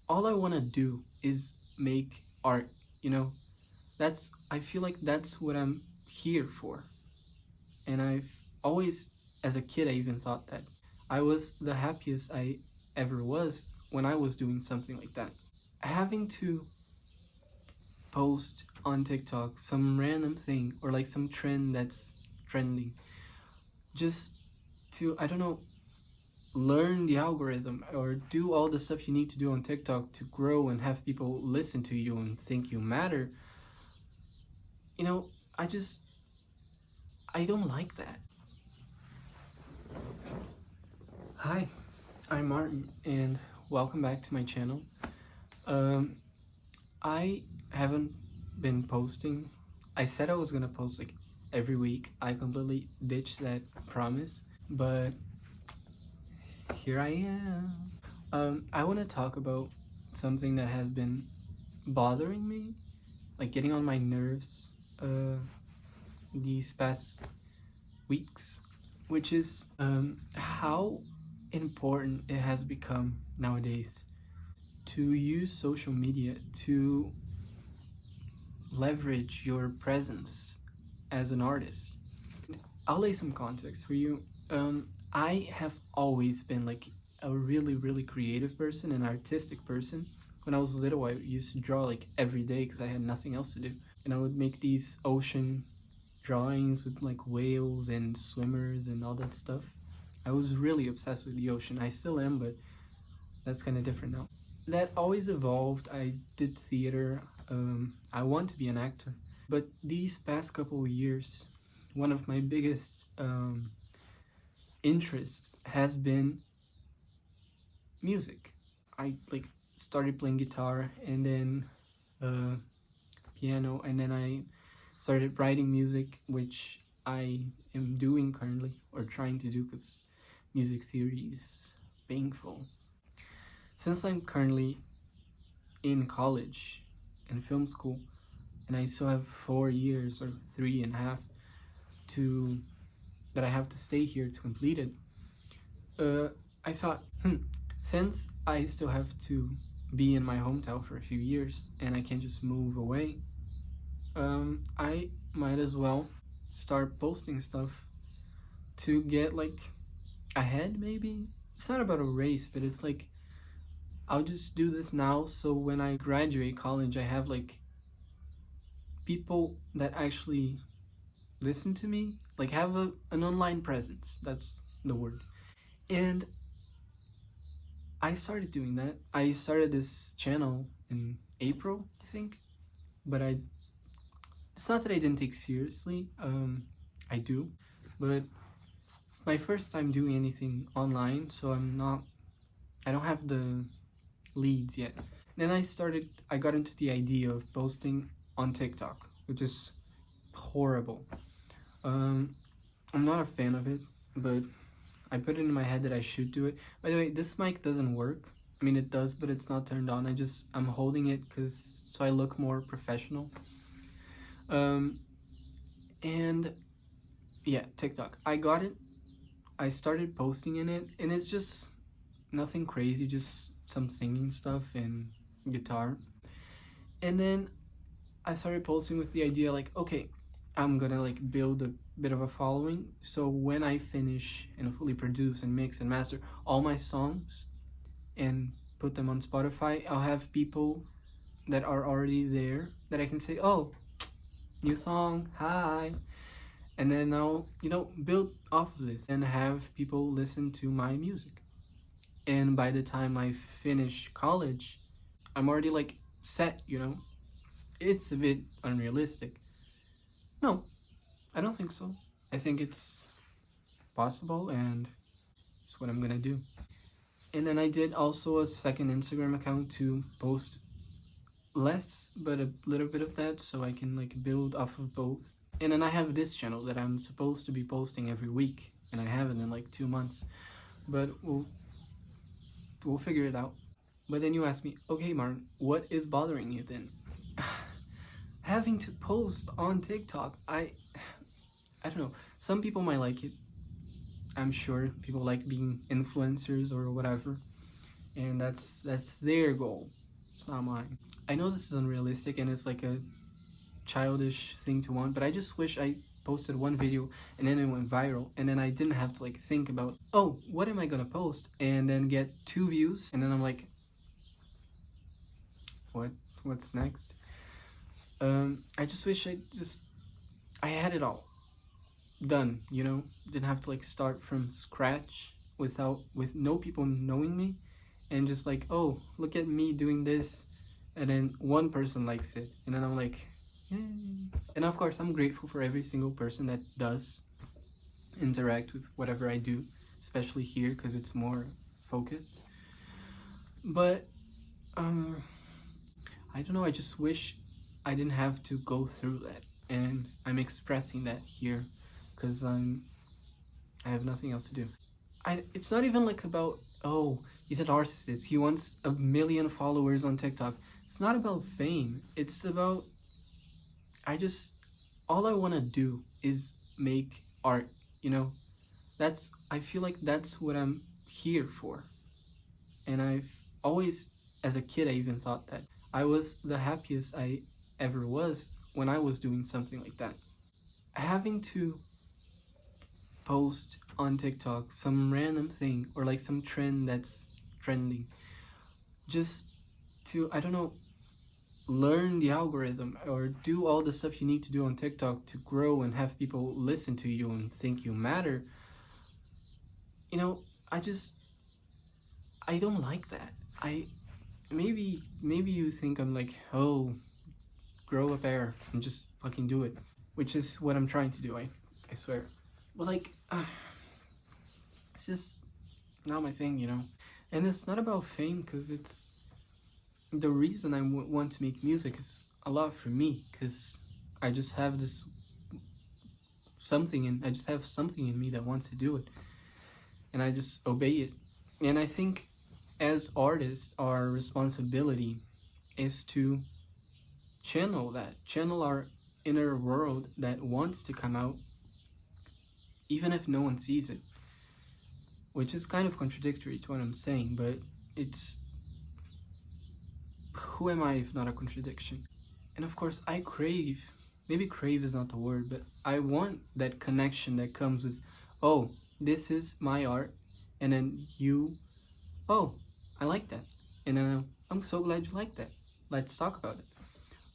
all I want to do is make art, you know? I feel like that's what I'm here for. And I've always, as a kid, I even thought that I was the happiest I ever was when I was doing something like that. Having to post on TikTok some random thing or like some trend that's trending just to, I don't know, learn the algorithm or do all the stuff you need to do on TikTok to grow and have people listen to you and think you matter. You know, I don't like that. Hi, I'm Martin and welcome back to my channel. Um, I haven't been posting. I said I was gonna post like every week. I completely ditched that promise, but here I am. I want to talk about something that has been bothering me, like getting on my nerves, these past weeks, which is how important it has become nowadays to use social media to leverage your presence as an artist. I'll lay some context for you. I have always been like a really creative person, an artistic person. When I was little, I used to draw like every day because I had nothing else to do, and I would make these ocean drawings with like whales and swimmers and all that stuff. I was really obsessed with the ocean. I still am, but that's kind of different now. That always evolved. I did theater. I want to be an actor, but these past couple of years, one of my biggest interests has been music. I like started playing guitar and then piano, and then I started writing music, which I am doing currently or trying to do because music theory is painful. Since I'm currently in college in film school and I still have 4 years or 3.5 to that I have to stay here to complete it, I thought, since I still have to be in my hometown for a few years and I can't just move away, I might as well start posting stuff to get like ahead. Maybe it's not about a race, but it's like I'll just do this now so when I graduate college I have like people that actually listen to me, like have an online presence. That's the word. And I started doing that. I started this channel in April, I think, but it's not that I didn't take seriously. I do, but it's my first time doing anything online, so I don't have the leads yet. Then I got into the idea of posting on TikTok, which is horrible. I'm not a fan of it, but I put it in my head that I should do it. By the way, this mic doesn't work. I mean, it does, but it's not turned on. I'm holding it so I look more professional. And yeah, TikTok. I got it. I started posting in it, and it's just nothing crazy, just some singing stuff and guitar. And then I started posting with the idea like, okay, I'm gonna like build a bit of a following, so when I finish and fully produce and mix and master all my songs and put them on Spotify, I'll have people that are already there that I can say, oh, new song, hi. And then I'll, build off of this and have people listen to my music. And by the time I finish college, I'm already like set, It's a bit unrealistic. No, I don't think so. I think it's possible, and it's what I'm gonna do. And then I did also a second Instagram account to post less, but a little bit of that, so I can like build off of both. And then I have this channel that I'm supposed to be posting every week, and I haven't in like 2 months. But we'll figure it out. But then you ask me, okay, Martin, what is bothering you then? Having to post on TikTok, I don't know. Some people might like it. I'm sure people like being influencers or whatever. and that's their goal. It's not mine. I know this is unrealistic and it's like a childish thing to want, but I just wish I posted one video and then it went viral, and then I didn't have to like think about, oh, what am I gonna post, and then get 2 views, and then I'm like, what's next? I just wish I had it all done, you know, didn't have to like start from scratch with no people knowing me, and just like, oh, look at me doing this, and then one person likes it, and then I'm like, yay. And of course I'm grateful for every single person that does interact with whatever I do, especially here because it's more focused. But I don't know, I just wish I didn't have to go through that, and I'm expressing that here because I have nothing else to do. It's not even like about, oh, he's a narcissist, he wants 1 million followers on TikTok. It's not about fame. It's about, all I want to do is make art, you know? I feel like that's what I'm here for. And I've always, as a kid, I even thought that I was the happiest I ever was when I was doing something like that. Having to post on TikTok some random thing or like some trend that's trending, just to, I don't know, learn the algorithm or do all the stuff you need to do on TikTok to grow and have people listen to you and think you matter. You know, I don't like that. Maybe you think I'm like, oh, grow a pair and just fucking do it, which is what I'm trying to do, I swear. But like, it's just not my thing, you know? And it's not about fame, because it's the reason I want to make music is a lot for me, because I just have this something, and I just have something in me that wants to do it, and I just obey it. And I think as artists, our responsibility is to channel our inner world that wants to come out, even if no one sees it, which is kind of contradictory to what I'm saying, but it's, who am I if not a contradiction? And of course I crave, maybe crave is not the word, but I want that connection that comes with, oh, this is my art, and then you, oh, I like that, and then I'm so glad you like that, let's talk about it.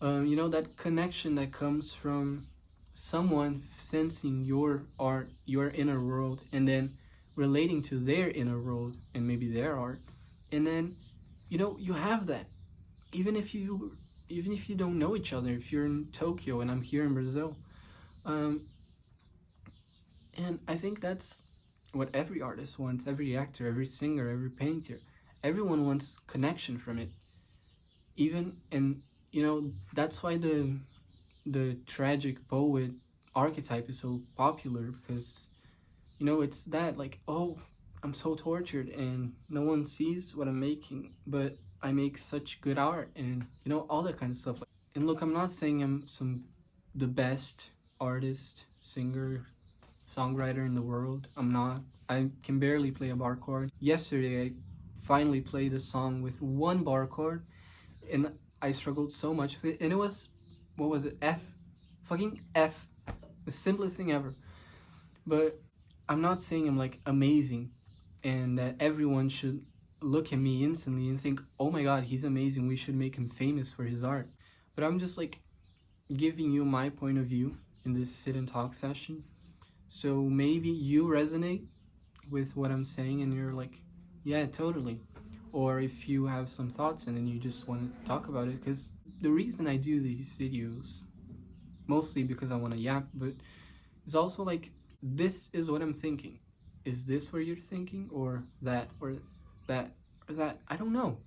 You know, that connection that comes from someone sensing your art, your inner world, and then relating to their inner world and maybe their art, and then, you know, you have that even if you don't know each other, if you're in Tokyo and I'm here in Brazil. And I think that's what every artist wants, every actor, every singer, every painter. Everyone wants connection from it. And you know, that's why the tragic poet archetype is so popular, because, you know, it's that, like, oh, I'm so tortured and no one sees what I'm making, but I make such good art, and, you know, all that kind of stuff. And look, I'm not saying I'm the best artist, singer, songwriter in the world. I'm not. I can barely play a bar chord. Yesterday I finally played a song with one bar chord, and I struggled so much with it, and it was, what was it, F, fucking F, the simplest thing ever. But I'm not saying I'm like amazing and that everyone should look at me instantly and think, oh my god, he's amazing, we should make him famous for his art. But I'm just like giving you my point of view in this sit and talk session, so maybe you resonate with what I'm saying and you're like, yeah, totally. Or if you have some thoughts and then you just want to talk about it, because the reason I do these videos, mostly because I want to yap, but it's also like, this is what I'm thinking. Is this what you're thinking, or that, or that, or that? I don't know.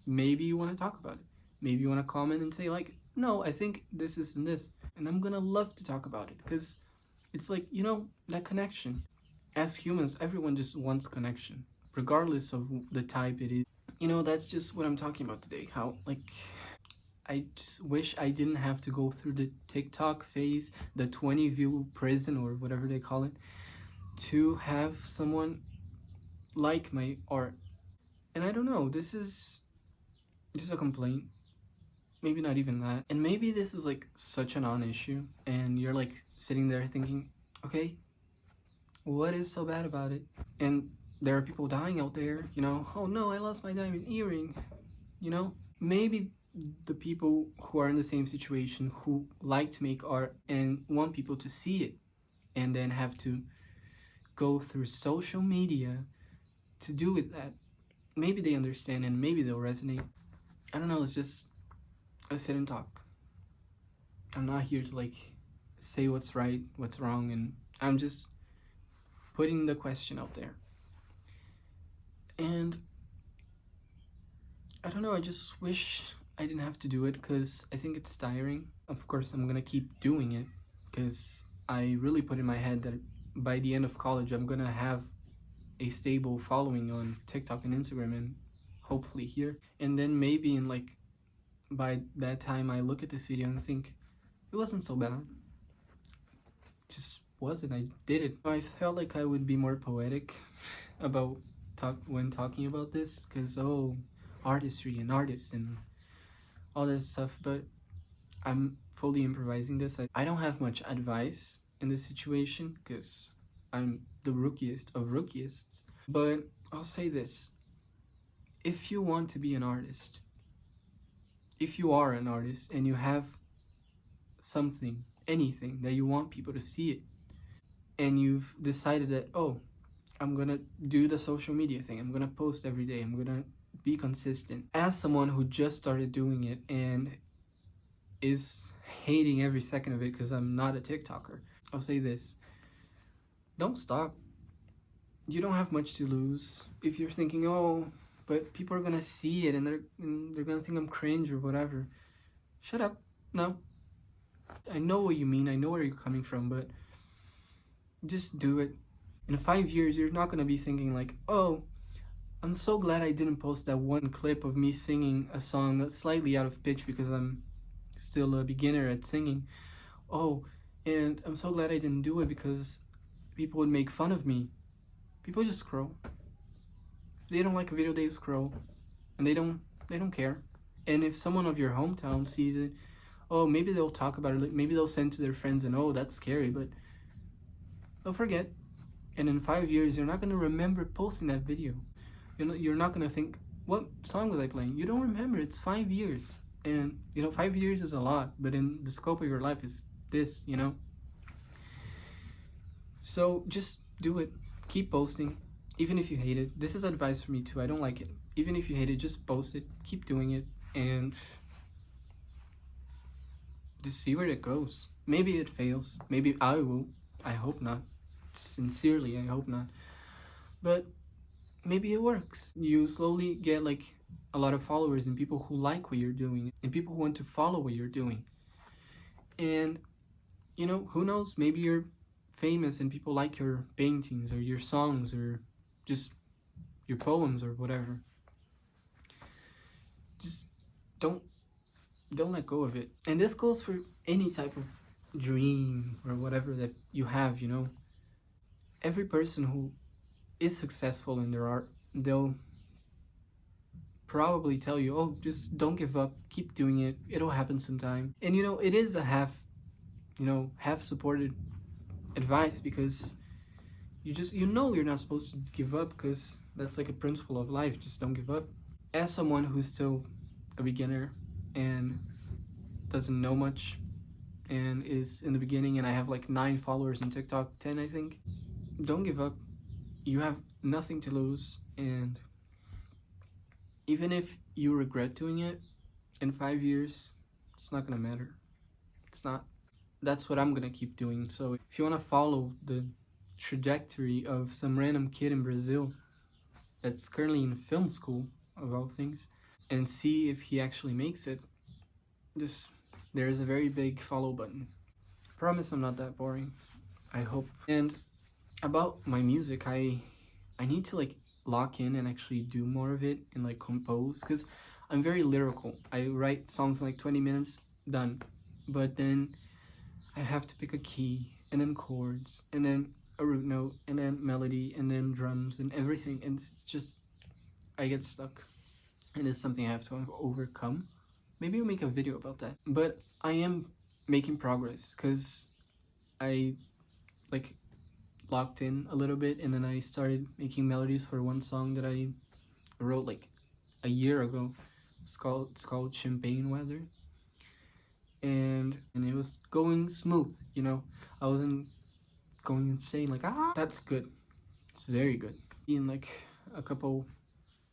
Maybe you want to talk about it. Maybe you want to comment and say like, no, I think this is and this, and I'm gonna love to talk about it, because it's like, you know, that connection. As humans, everyone just wants connection, regardless of the type it is. You know, that's just what I'm talking about today. How, like, I just wish I didn't have to go through the TikTok phase, the 20 view prison, or whatever they call it, to have someone like my art. And I don't know, this is a complaint. Maybe not even that. And maybe this is like such a non-issue and you're like sitting there thinking, okay, what is so bad about it? And there are people dying out there, you know, oh no, I lost my diamond earring, you know? Maybe the people who are in the same situation, who like to make art and want people to see it, and then have to go through social media to do with that, maybe they understand and maybe they'll resonate. I don't know, it's just a sit and talk. I'm not here to like say what's right, what's wrong, and I'm just putting the question out there. And I don't know, I just wish I didn't have to do it because I think it's tiring. Of course, I'm gonna keep doing it because I really put in my head that by the end of college, I'm gonna have a stable following on TikTok and Instagram and hopefully here. And then maybe in like, by that time I look at this video and think, it wasn't so bad. It just wasn't, I did it. I felt like I would be more poetic about when talking about this, because artistry and artists and all that stuff, but I'm fully improvising this. I don't have much advice in this situation because I'm the rookiest of rookies, but I'll say this: if you want to be an artist, if you are an artist and you have something, anything that you want people to see it, and you've decided that, oh, I'm gonna do the social media thing, I'm gonna post every day, I'm gonna be consistent. As someone who just started doing it and is hating every second of it because I'm not a TikToker, I'll say this: don't stop. You don't have much to lose. If you're thinking, oh, but people are gonna see it and they're gonna think I'm cringe or whatever, shut up. No, I know what you mean, I know where you're coming from, but just do it. In 5 years, you're not gonna be thinking like, oh, I'm so glad I didn't post that one clip of me singing a song that's slightly out of pitch because I'm still a beginner at singing. Oh, and I'm so glad I didn't do it because people would make fun of me. People just scroll. If they don't like a video, they scroll, and they don't care. And if someone of your hometown sees it, oh, maybe they'll talk about it. Maybe they'll send to their friends, and oh, that's scary, but they'll forget. And in 5 years, you're not gonna remember posting that video. You're not gonna think, what song was I playing? You don't remember. It's 5 years, and 5 years is a lot, but in the scope of your life is this, So just do it. Keep posting, even if you hate it. This is advice for me too. I don't like it. Even if you hate it, just post it. Keep doing it, and just see where it goes. Maybe it fails. Maybe I will. I hope not. Sincerely, I hope not. But maybe it works. You slowly get like a lot of followers and people who like what you're doing and people who want to follow what you're doing. And who knows, maybe you're famous and people like your paintings or your songs or just your poems or whatever. Just don't let go of it. And this goes for any type of dream or whatever that you have. Every person who is successful in their art, they'll probably tell you, oh, just don't give up, keep doing it, it'll happen sometime. And it is a half supported advice, because you're not supposed to give up, because that's like a principle of life. Just don't give up. As someone who's still a beginner and doesn't know much and is in the beginning, and I have like 9 followers on TikTok, 10 I think, don't give up. You have nothing to lose, and even if you regret doing it in 5 years, it's not gonna matter. It's not. That's what I'm gonna keep doing. So if you wanna follow the trajectory of some random kid in Brazil that's currently in film school, of all things, and see if he actually makes it, there's a very big follow button. I promise I'm not that boring, I hope. And about my music, I need to like lock in and actually do more of it and like compose, because I'm very lyrical. I write songs in like 20 minutes, done. But then I have to pick a key, and then chords, and then a root note, and then melody, and then drums and everything, and it's just I get stuck, and it's something I have to overcome. Maybe I'll make a video about that. But I am making progress because I like locked in a little bit, and then I started making melodies for one song that I wrote like a year ago. It's called Champagne Weather, and it was going smooth. You know, I wasn't going insane like That's good. It's very good. In like a couple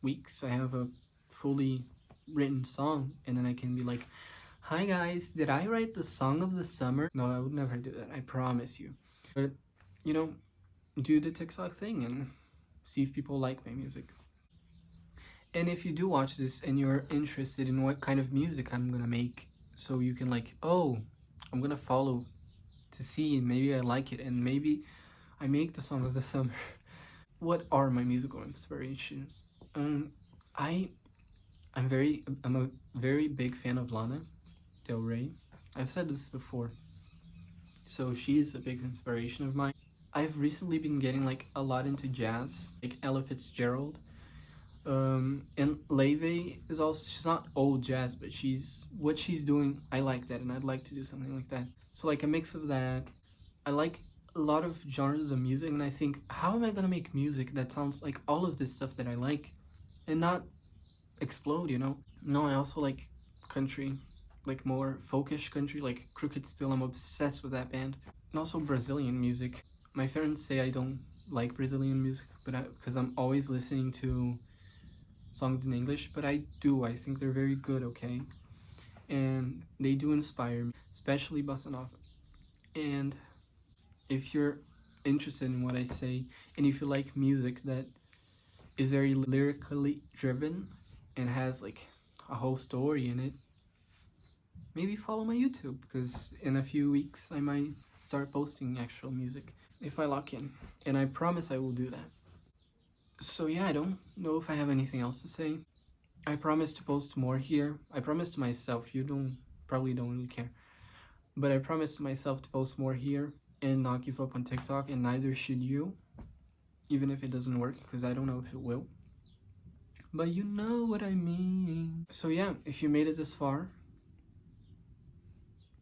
weeks, I have a fully written song, and then I can be like, "Hi guys, did I write the song of the summer?" No, I would never do that. I promise you. But you know, do the TikTok thing and see if people like my music. And if you do watch this and you're interested in what kind of music I'm gonna make, so you can like, oh, I'm gonna follow to see, and maybe I like it, and maybe I make the song of the summer. What are my musical inspirations? I'm a very big fan of Lana Del Rey. I've said this before. So she's a big inspiration of mine. I've recently been getting like a lot into jazz, like Ella Fitzgerald. And Leve is also, she's not old jazz, but what she's doing, I like that, and I'd like to do something like that. So like a mix of that. I like a lot of genres of music, and I think, how am I gonna make music that sounds like all of this stuff that I like and not explode, you know? No, I also like country, like more folkish country, like Crooked Still. I'm obsessed with that band. And also Brazilian music. My friends say I don't like Brazilian music, but because I'm always listening to songs in English, but I do. I think they're very good, okay? And they do inspire me, especially bossa nova. And if you're interested in what I say, and if you like music that is very lyrically driven and has like a whole story in it, maybe follow my YouTube, because in a few weeks I might start posting actual music if I lock in, and I promise I will do that. So yeah, I don't know if I have anything else to say. I promise to post more here. I promise to myself. You probably don't really care, but I promise to myself to post more here and not give up on TikTok, and neither should you, even if it doesn't work, because I don't know if it will. But you know what I mean. So yeah, if you made it this far,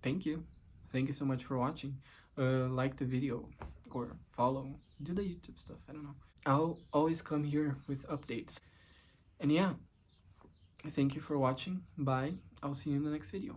thank you. Thank you so much for watching. Like the video or follow. Do the YouTube stuff, I don't know. I'll always come here with updates. And yeah, thank you for watching. Bye. I'll see you in the next video.